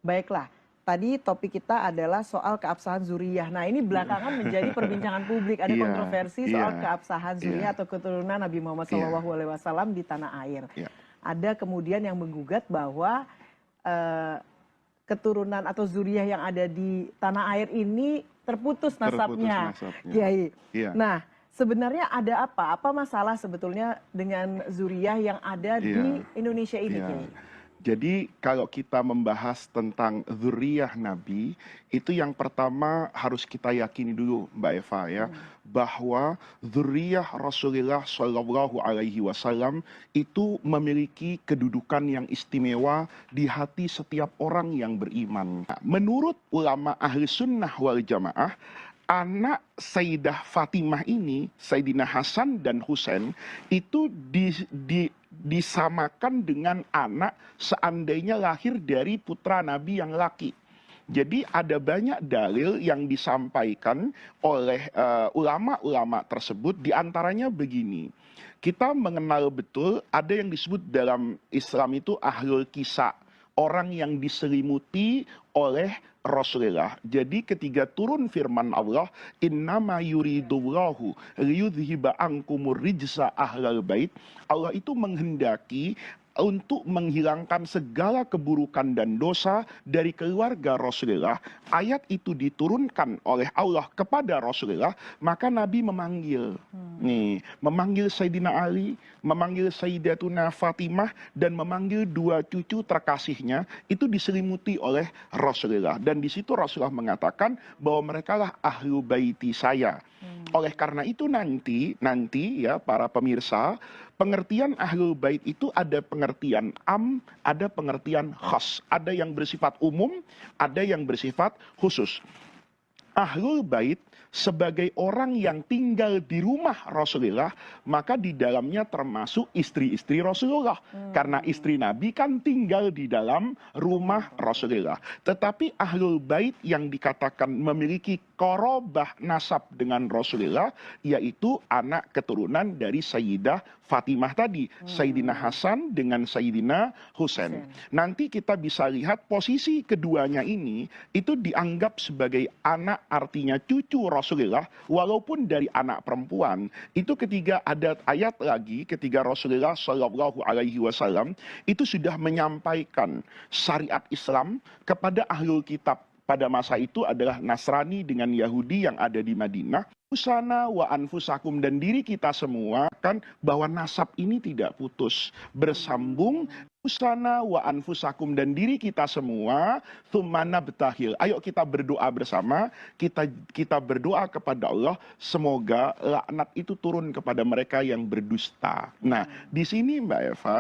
Baiklah, tadi topik kita adalah soal keabsahan zuriyah. Nah, ini belakangan menjadi perbincangan publik. Ada Iya, kontroversi iya, soal keabsahan iya, zuriyah atau keturunan Nabi Muhammad iya, SAW di tanah air. iya. Ada kemudian yang menggugat bahwa eh, keturunan atau zuriyah yang ada di tanah air ini terputus Terputus nasabnya, nasabnya. Kiai. Iya, Nah, sebenarnya ada apa? Apa masalah sebetulnya dengan zuriyah yang ada di iya, Indonesia ini, iya. Kiai? Jadi kalau kita membahas tentang zuriyah Nabi, itu yang pertama harus kita yakini dulu Mbak Eva ya, bahwa zuriyah Rasulullah Shallallahu Alaihi Wasallam itu memiliki kedudukan yang istimewa di hati setiap orang yang beriman. Nah, menurut ulama ahli sunnah wal jamaah, anak Sayyidah Fatimah ini, Sayyidina Hasan dan Husain, itu disamakan dengan anak seandainya lahir dari putra Nabi yang laki. Jadi ada banyak dalil yang disampaikan oleh ulama-ulama tersebut, diantaranya begini. Kita mengenal betul ada yang disebut dalam Islam itu ahlul kisah, orang yang diselimuti oleh Rasulullah. Jadi ketika turun firman Allah, innama yuridullahu liyudhiba ankumur rijsa ahlal bait, Allah itu menghendaki untuk menghilangkan segala keburukan dan dosa dari keluarga Rasulullah. Ayat itu diturunkan oleh Allah kepada Rasulullah, maka Nabi memanggil. Nih, memanggil Sayyidina Ali, memanggil Sayyidatuna Fatimah, dan memanggil dua cucu terkasihnya, itu diselimuti oleh Rasulullah. Dan di situ Rasulullah mengatakan bahwa mereka lah ahlu baiti saya. Oleh karena itu nanti ya para pemirsa, pengertian ahlul bait itu ada pengertian am, ada pengertian khas. Ada yang bersifat umum, ada yang bersifat khusus. Ahlul bait sebagai orang yang tinggal di rumah Rasulullah, maka di dalamnya termasuk istri-istri Rasulullah. Karena istri Nabi kan tinggal di dalam rumah Rasulullah. Tetapi ahlul bait yang dikatakan memiliki korobah nasab dengan Rasulullah, yaitu anak keturunan dari Sayyidah Fatimah tadi, Sayyidina Hasan dengan Sayyidina Husain. Nanti kita bisa lihat posisi keduanya ini itu dianggap sebagai anak, artinya cucu Rasulullah, walaupun dari anak perempuan. Itu ketika ada ayat lagi, ketika Rasulullah Shallallahu Alaihi Wasallam itu sudah menyampaikan syariat Islam kepada ahlul kitab. Pada masa itu adalah Nasrani dengan Yahudi yang ada di Madinah. Usana wa anfusakum, dan diri kita semua kan bahwa nasab ini tidak putus, bersambung. Usana wa anfusakum, dan diri kita semua tsumma betahil. Ayo kita berdoa bersama, kita berdoa kepada Allah semoga laknat itu turun kepada mereka yang berdusta. Nah, di sini Mbak Eva,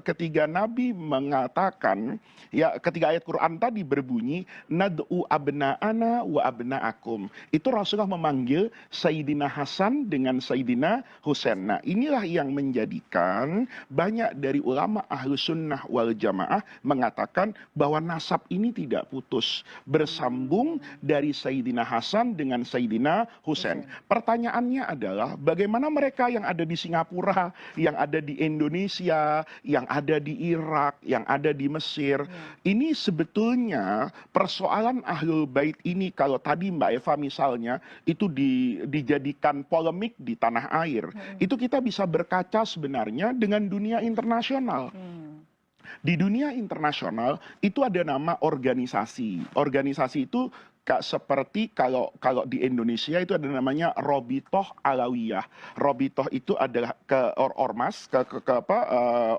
ketika Nabi mengatakan, ya ketika ayat Quran tadi berbunyi nad'u abna'ana wa abna'akum, itu Rasulullah memanggil Sayyidina Hasan dengan Sayyidina Husain. Nah, inilah yang menjadikan banyak dari ulama ahlus sunnah wal jamaah mengatakan bahwa nasab ini tidak putus, bersambung dari Sayyidina Hasan dengan Sayyidina Husain. Pertanyaannya adalah bagaimana mereka yang ada di Singapura, yang ada di Indonesia, yang ada di Irak, yang ada di Mesir. Ini sebetulnya persoalan ahlul bait ini, kalau tadi Mbak Eva misalnya itu dijadikan polemik di tanah air, itu kita bisa berkaca sebenarnya dengan dunia internasional. Di dunia internasional itu ada nama organisasi. Organisasi itu seperti kalau di Indonesia itu ada namanya Robitoh Alawiyah. Robitoh itu adalah ormas,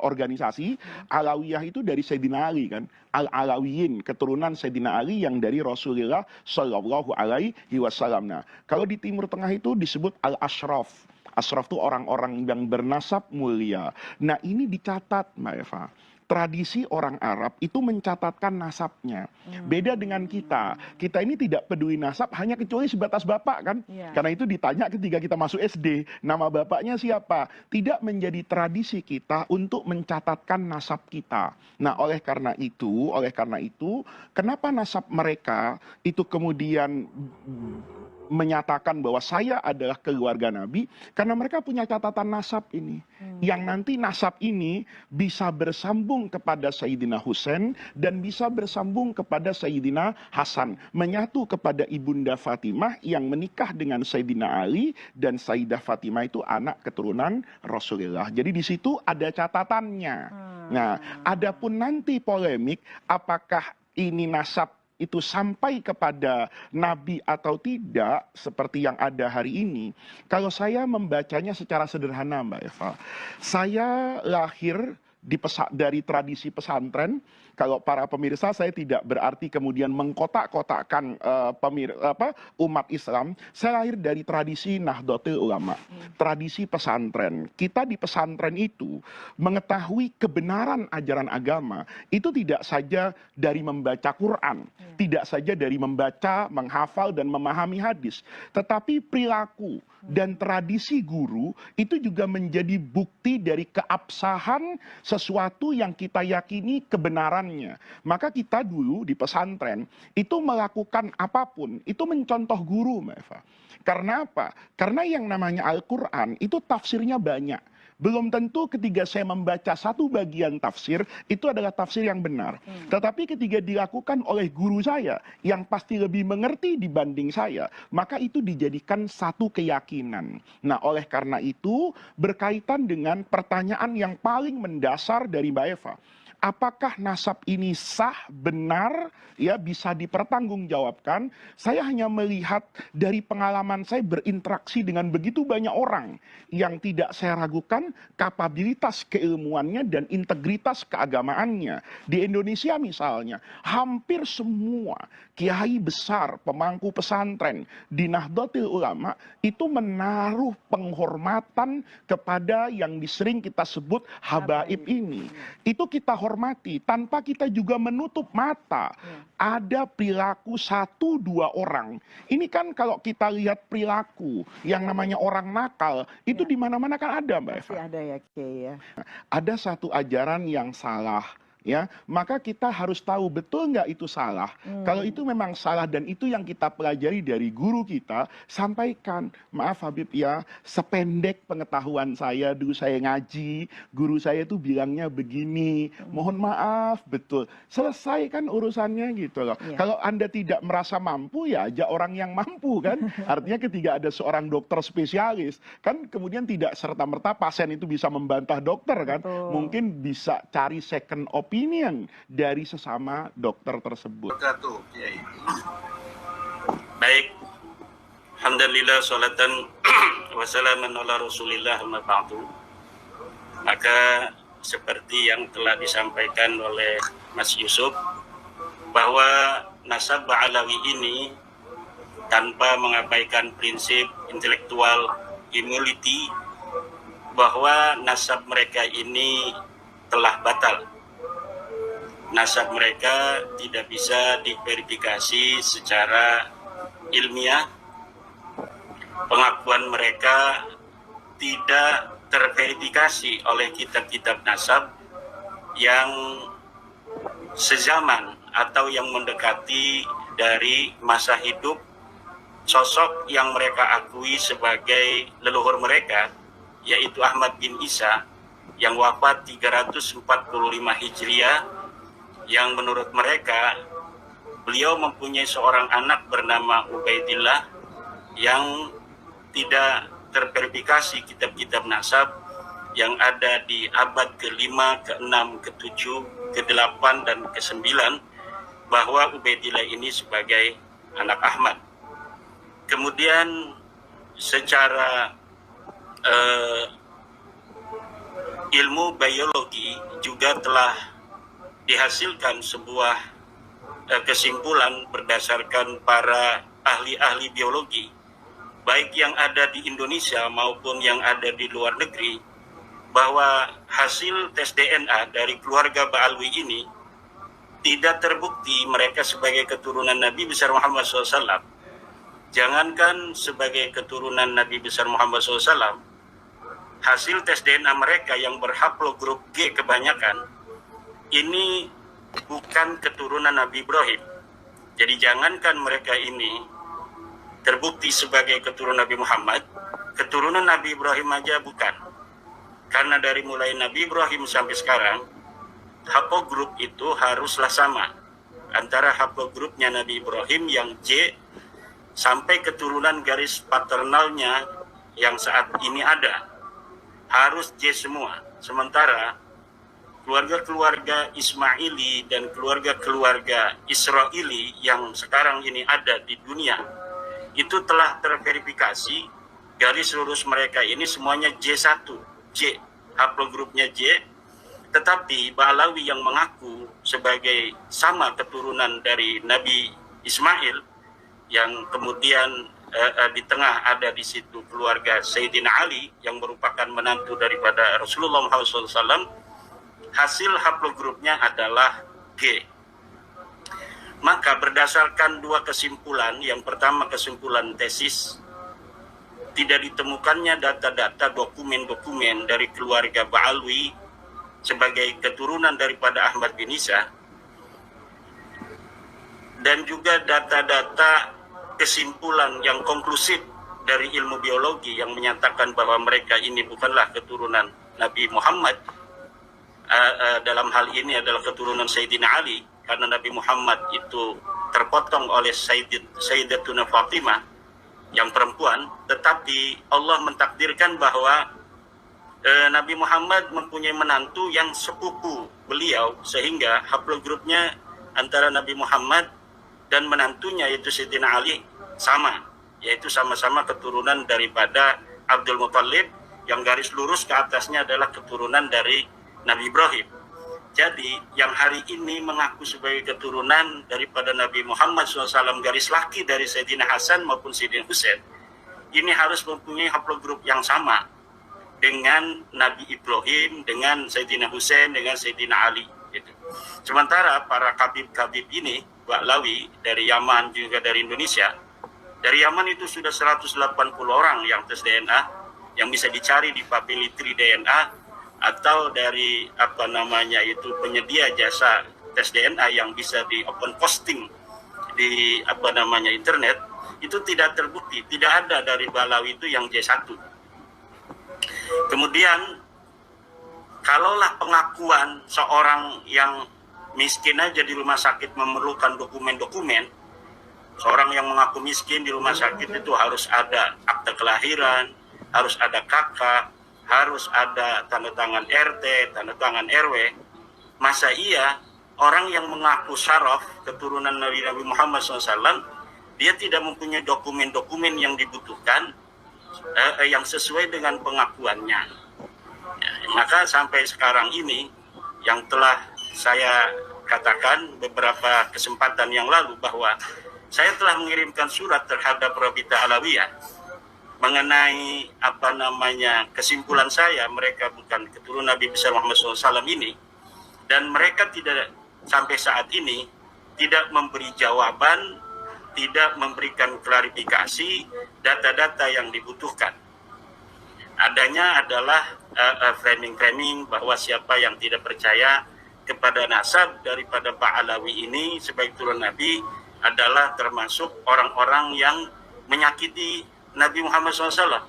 organisasi. Alawiyah itu dari Sayyidina Ali kan. Al-Alawiyin, keturunan Sayyidina Ali yang dari Rasulullah Shallallahu Alaihi Wasallam. Nah, kalau di Timur Tengah itu disebut Al-Ashraf. Ashraf itu orang-orang yang bernasab mulia. Nah, ini dicatat Mbak Eva. Tradisi orang Arab itu mencatatkan nasabnya. Beda dengan kita. Kita ini tidak peduli nasab hanya kecuali sebatas bapak kan. Karena itu ditanya ketika kita masuk SD, nama bapaknya siapa? Tidak menjadi tradisi kita untuk mencatatkan nasab kita. Nah, oleh karena itu, kenapa nasab mereka itu kemudian menyatakan bahwa saya adalah keluarga Nabi karena mereka punya catatan nasab ini. Yang nanti nasab ini bisa bersambung kepada Sayyidina Husain dan bisa bersambung kepada Sayyidina Hasan, menyatu kepada Ibunda Fatimah yang menikah dengan Sayyidina Ali, dan Sayyidah Fatimah itu anak keturunan Rasulullah. Jadi di situ ada catatannya. Nah, adapun nanti polemik apakah ini nasab itu sampai kepada Nabi atau tidak seperti yang ada hari ini. Kalau saya membacanya secara sederhana Mbak Eva, saya lahir dari tradisi pesantren. Kalau para pemirsa, saya tidak berarti kemudian mengkotak-kotakkan umat Islam. Saya lahir dari tradisi Nahdlatul Ulama, tradisi pesantren. Kita di pesantren itu mengetahui kebenaran ajaran agama itu tidak saja dari membaca Quran, tidak saja dari membaca, menghafal dan memahami hadis, tetapi perilaku dan tradisi guru itu juga menjadi bukti dari keabsahan sesuatu yang kita yakini kebenarannya. Maka kita dulu di pesantren itu melakukan apapun itu mencontoh guru, Mbak Eva. Karena apa? Karena yang namanya Al-Quran itu tafsirnya banyak. Belum tentu ketika saya membaca satu bagian tafsir itu adalah tafsir yang benar. Tetapi ketika dilakukan oleh guru saya yang pasti lebih mengerti dibanding saya, maka itu dijadikan satu keyakinan. Nah, oleh karena itu berkaitan dengan pertanyaan yang paling mendasar dari Mbak Eva. Apakah nasab ini sah, benar, ya bisa dipertanggungjawabkan? Saya hanya melihat dari pengalaman saya berinteraksi dengan begitu banyak orang yang tidak saya ragukan kapabilitas keilmuannya dan integritas keagamaannya. Di Indonesia misalnya, hampir semua kiai besar, pemangku pesantren di Nahdlatul Ulama itu menaruh penghormatan kepada yang sering kita sebut habaib ini. Itu kita hormati tanpa kita juga menutup mata. Ada perilaku 1-2 orang. Ini kan kalau kita lihat perilaku yang namanya orang nakal itu di mana-mana kan ada, Mbak Eva. Masih ada ya, Kiai ya. Ada satu ajaran yang salah, ya, maka kita harus tahu betul nggak itu salah. Kalau itu memang salah dan itu yang kita pelajari dari guru kita, sampaikan. Maaf Habib ya, sependek pengetahuan saya dulu saya ngaji, guru saya itu bilangnya begini. Mohon maaf, betul. Selesaikan urusannya gitu loh. Ya. Kalau Anda tidak merasa mampu ya ajak orang yang mampu kan. Artinya ketika ada seorang dokter spesialis, kan kemudian tidak serta-merta pasien itu bisa membantah dokter kan. Betul. Mungkin bisa cari second opinion dari sesama dokter tersebut. Baik, alhamdulillah salatan wassalaman ala rasulillah amma ba'du. Maka seperti yang telah disampaikan oleh Mas Yusuf, bahwa nasab Ba'alawi ini tanpa mengabaikan prinsip intelektual humility, bahwa nasab mereka ini telah batal. Nasab mereka tidak bisa diverifikasi secara ilmiah. Pengakuan mereka tidak terverifikasi oleh kitab-kitab nasab yang sezaman atau yang mendekati dari masa hidup sosok yang mereka akui sebagai leluhur mereka, yaitu Ahmad bin Isa yang wafat 345 Hijriah, yang menurut mereka beliau mempunyai seorang anak bernama Ubaidillah yang tidak terverifikasi kitab-kitab nasab yang ada di abad ke-5, ke-6, ke-7, ke-8, dan ke-9, bahwa Ubaidillah ini sebagai anak Ahmad. Kemudian secara ilmu biologi juga telah dihasilkan sebuah kesimpulan berdasarkan para ahli-ahli biologi, baik yang ada di Indonesia maupun yang ada di luar negeri, bahwa hasil tes DNA dari keluarga Ba'alwi ini tidak terbukti mereka sebagai keturunan Nabi besar Muhammad SAW. Jangankan sebagai keturunan Nabi besar Muhammad SAW, hasil tes DNA mereka yang berhaplogrup G kebanyakan, ini bukan keturunan Nabi Ibrahim. Jadi jangankan mereka ini terbukti sebagai keturunan Nabi Muhammad, keturunan Nabi Ibrahim aja bukan. Karena dari mulai Nabi Ibrahim sampai sekarang, haplogrup itu haruslah sama antara haplogrupnya Nabi Ibrahim yang J sampai keturunan garis paternalnya yang saat ini ada. Harus J semua. Sementara keluarga-keluarga Ismaili dan keluarga-keluarga Israeli yang sekarang ini ada di dunia, itu telah terverifikasi garis lurus mereka ini semuanya J1, J, haplogrupnya J, tetapi Ba'alawi yang mengaku sebagai sama keturunan dari Nabi Ismail, yang kemudian di tengah ada di situ keluarga Sayyidina Ali yang merupakan menantu daripada Rasulullah Muhammad SAW, hasil haplogrupnya adalah G. Maka berdasarkan dua kesimpulan, yang pertama kesimpulan tesis, tidak ditemukannya data-data dokumen-dokumen dari keluarga Ba'alwi sebagai keturunan daripada Ahmad bin Isa, dan juga data-data kesimpulan yang konklusif dari ilmu biologi yang menyatakan bahwa mereka ini bukanlah keturunan Nabi Muhammad, dalam hal ini adalah keturunan Sayyidina Ali, karena Nabi Muhammad itu terpotong oleh Sayyidatuna Fatimah yang perempuan, tetapi Allah mentakdirkan bahwa Nabi Muhammad mempunyai menantu yang sepupu beliau, sehingga haplogrupnya antara Nabi Muhammad dan menantunya yaitu Sayyidina Ali sama, yaitu sama-sama keturunan daripada Abdul Muthalib, yang garis lurus ke atasnya adalah keturunan dari Nabi Ibrahim. Jadi yang hari ini mengaku sebagai keturunan daripada Nabi Muhammad SAW garis laki dari Sayyidina Hasan maupun Sayyidina Husain, ini harus mempunyai haplogrup yang sama dengan Nabi Ibrahim, dengan Sayyidina Husain, dengan Sayyidina Ali gitu. Sementara para kabib-kabib ini, Ba'alawi dari Yaman juga dari Indonesia, dari Yaman itu sudah 180 orang yang tes DNA, yang bisa dicari di Papilitri DNA, atau dari penyedia jasa tes DNA yang bisa di open posting di internet, itu tidak terbukti, tidak ada dari Ba'alawi itu yang J1. Kemudian kalaulah pengakuan seorang yang miskin aja di rumah sakit memerlukan dokumen-dokumen, seorang yang mengaku miskin di rumah sakit itu harus ada akte kelahiran, harus ada kakak, harus ada tanda tangan RT, tanda tangan RW. Masa iya orang yang mengaku syaraf keturunan Nabi Muhammad SAW, dia tidak mempunyai dokumen-dokumen yang dibutuhkan yang sesuai dengan pengakuannya. Ya, maka sampai sekarang ini yang telah saya katakan beberapa kesempatan yang lalu bahwa saya telah mengirimkan surat terhadap Rabita Alawiyah mengenai kesimpulan saya mereka bukan keturunan Nabi besar Muhammad SAW ini, dan mereka tidak sampai saat ini tidak memberi jawaban, tidak memberikan klarifikasi data-data yang dibutuhkan. Adanya adalah framing-framing bahwa siapa yang tidak percaya kepada nasab daripada Ba'alawi ini sebagai keturunan Nabi adalah termasuk orang-orang yang menyakiti Nabi Muhammad SAW.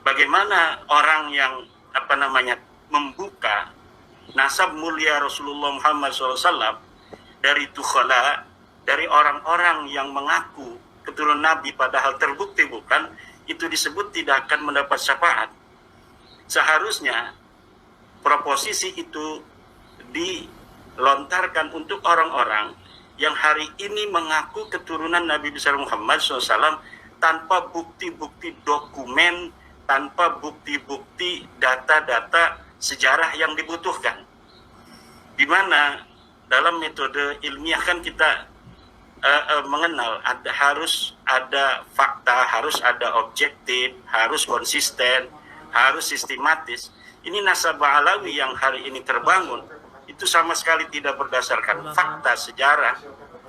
Bagaimana orang yang membuka nasab mulia Rasulullah Muhammad SAW dari tukhala, dari orang-orang yang mengaku keturunan Nabi padahal terbukti bukan, itu disebut tidak akan mendapat syafaat. Seharusnya proposisi itu dilontarkan untuk orang-orang yang hari ini mengaku keturunan Nabi besar Muhammad SAW tanpa bukti-bukti dokumen, tanpa bukti-bukti data-data sejarah yang dibutuhkan. Di mana dalam metode ilmiah kan kita mengenal harus ada fakta, harus ada objektif, harus konsisten, harus sistematis. Ini nasab Ba'alawi yang hari ini terbangun itu sama sekali tidak berdasarkan fakta sejarah,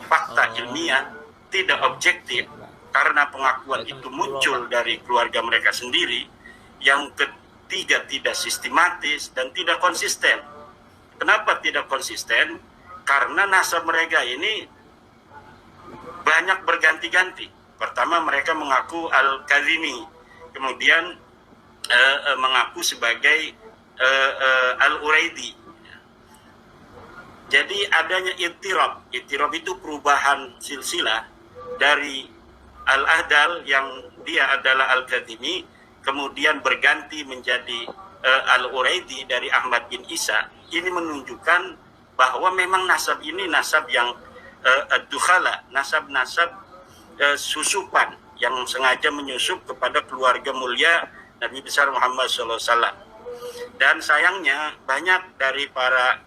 fakta ilmiah, tidak objektif, karena pengakuan itu muncul dari keluarga mereka sendiri. Yang ketiga, tidak sistematis dan tidak konsisten. Kenapa tidak konsisten? Karena nasab mereka ini banyak berganti-ganti. Pertama mereka mengaku Al-Kazimi, kemudian mengaku sebagai Al-Uraidi. Jadi adanya ittirab itu perubahan silsilah dari Al-Ahdal yang dia adalah Al-Kazimi, kemudian berganti menjadi Al-Uraidi dari Ahmad bin Isa. Ini menunjukkan bahwa memang nasab ini nasab yang ad-dukhala, nasab-nasab susupan yang sengaja menyusup kepada keluarga mulia Nabi besar Muhammad SAW. Dan sayangnya banyak dari para